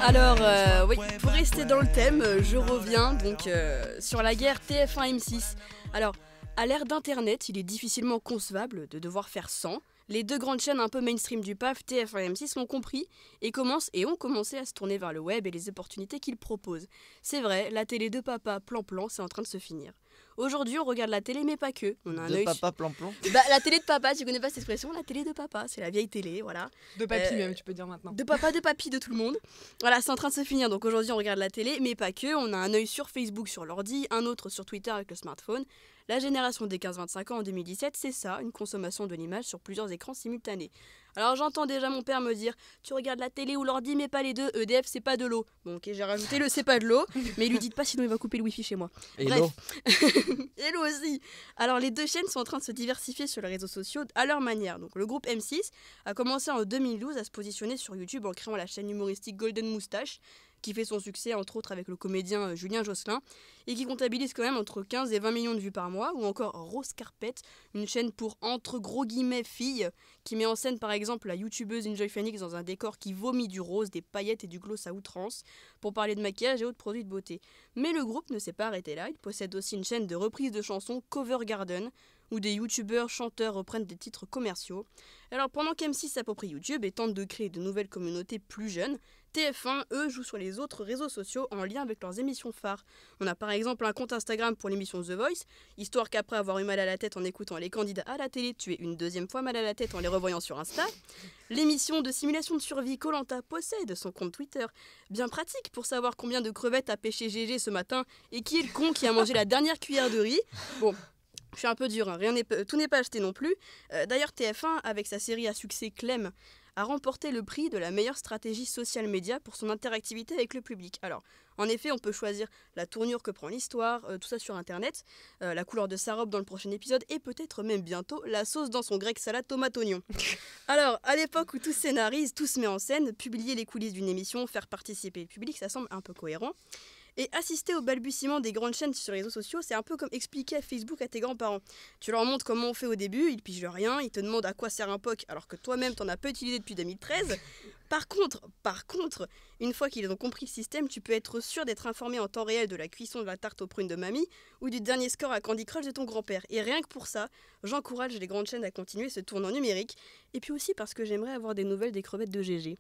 Alors, oui, pour rester dans le thème, je reviens donc sur la guerre TF1-M6. Alors, à l'ère d'Internet, il est difficilement concevable de devoir faire sans. Les deux grandes chaînes un peu mainstream du PAF, TF1 et M6, l'ont compris et ont commencé à se tourner vers le web et les opportunités qu'ils proposent. C'est vrai, la télé de papa plan-plan, c'est en train de se finir. Aujourd'hui, on regarde la télé, mais pas que. On a un De œil papa plan-plan. Bah, la télé de papa, tu connais pas cette expression? La télé de papa, c'est la vieille télé, voilà. De papy même, tu peux dire maintenant. De papa, de papy, de tout le monde. Voilà, c'est en train de se finir. Donc aujourd'hui, on regarde la télé, mais pas que. On a un œil sur Facebook sur l'ordi, un autre sur Twitter avec le smartphone. La génération des 15-25 ans en 2017, c'est ça, une consommation de l'image sur plusieurs écrans simultanés. Alors j'entends déjà mon père me dire tu regardes la télé ou l'ordi, mais pas les deux. EDF, c'est pas de l'eau. Bon, ok, j'ai rajouté le c'est pas de l'eau, mais lui dites pas sinon il va couper le wifi chez moi. Et Bref. l'eau. Et l'eau aussi. Alors les deux chaînes sont en train de se diversifier sur les réseaux sociaux à leur manière. Donc le groupe M6 a commencé en 2012 à se positionner sur YouTube en créant la chaîne humoristique Golden Moustache, qui fait son succès entre autres avec le comédien Julien Josselin, et qui comptabilise quand même entre 15 et 20 millions de vues par mois, ou encore Rose Carpet, une chaîne pour entre gros guillemets filles, qui met en scène par exemple la youtubeuse Enjoy Phoenix dans un décor qui vomit du rose, des paillettes et du gloss à outrance, pour parler de maquillage et autres produits de beauté. Mais le groupe ne s'est pas arrêté là, il possède aussi une chaîne de reprise de chansons Cover Garden, où des youtubeurs, chanteurs reprennent des titres commerciaux. Alors pendant qu'M6 s'approprie YouTube et tente de créer de nouvelles communautés plus jeunes, TF1, eux, jouent sur les autres réseaux sociaux en lien avec leurs émissions phares. On a par exemple un compte Instagram pour l'émission The Voice, histoire qu'après avoir eu mal à la tête en écoutant les candidats à la télé, tu aies une deuxième fois mal à la tête en les revoyant sur Insta. L'émission de simulation de survie koh possède son compte Twitter. Bien pratique pour savoir combien de crevettes a pêché GG ce matin et qui est le con qui a mangé la dernière cuillère de riz. Bon, je suis un peu dur, hein. Tout n'est pas acheté non plus. D'ailleurs, TF1, avec sa série à succès Clem, a remporté le prix de la meilleure stratégie social média pour son interactivité avec le public. Alors, en effet, on peut choisir la tournure que prend l'histoire, tout ça sur Internet, la couleur de sa robe dans le prochain épisode, et peut-être même bientôt la sauce dans son grec salade tomate-oignon. Alors, à l'époque où tout scénarise, tout se met en scène, publier les coulisses d'une émission, faire participer le public, ça semble un peu cohérent. Et assister au balbutiement des grandes chaînes sur les réseaux sociaux, c'est un peu comme expliquer à Facebook à tes grands-parents. Tu leur montres comment on fait au début, ils pigent rien, ils te demandent à quoi sert un POC alors que toi-même t'en as pas utilisé depuis 2013. Par contre, une fois qu'ils ont compris le système, tu peux être sûr d'être informé en temps réel de la cuisson de la tarte aux prunes de mamie ou du dernier score à Candy Crush de ton grand-père. Et rien que pour ça, j'encourage les grandes chaînes à continuer ce tournant numérique. Et puis aussi parce que j'aimerais avoir des nouvelles des crevettes de GG.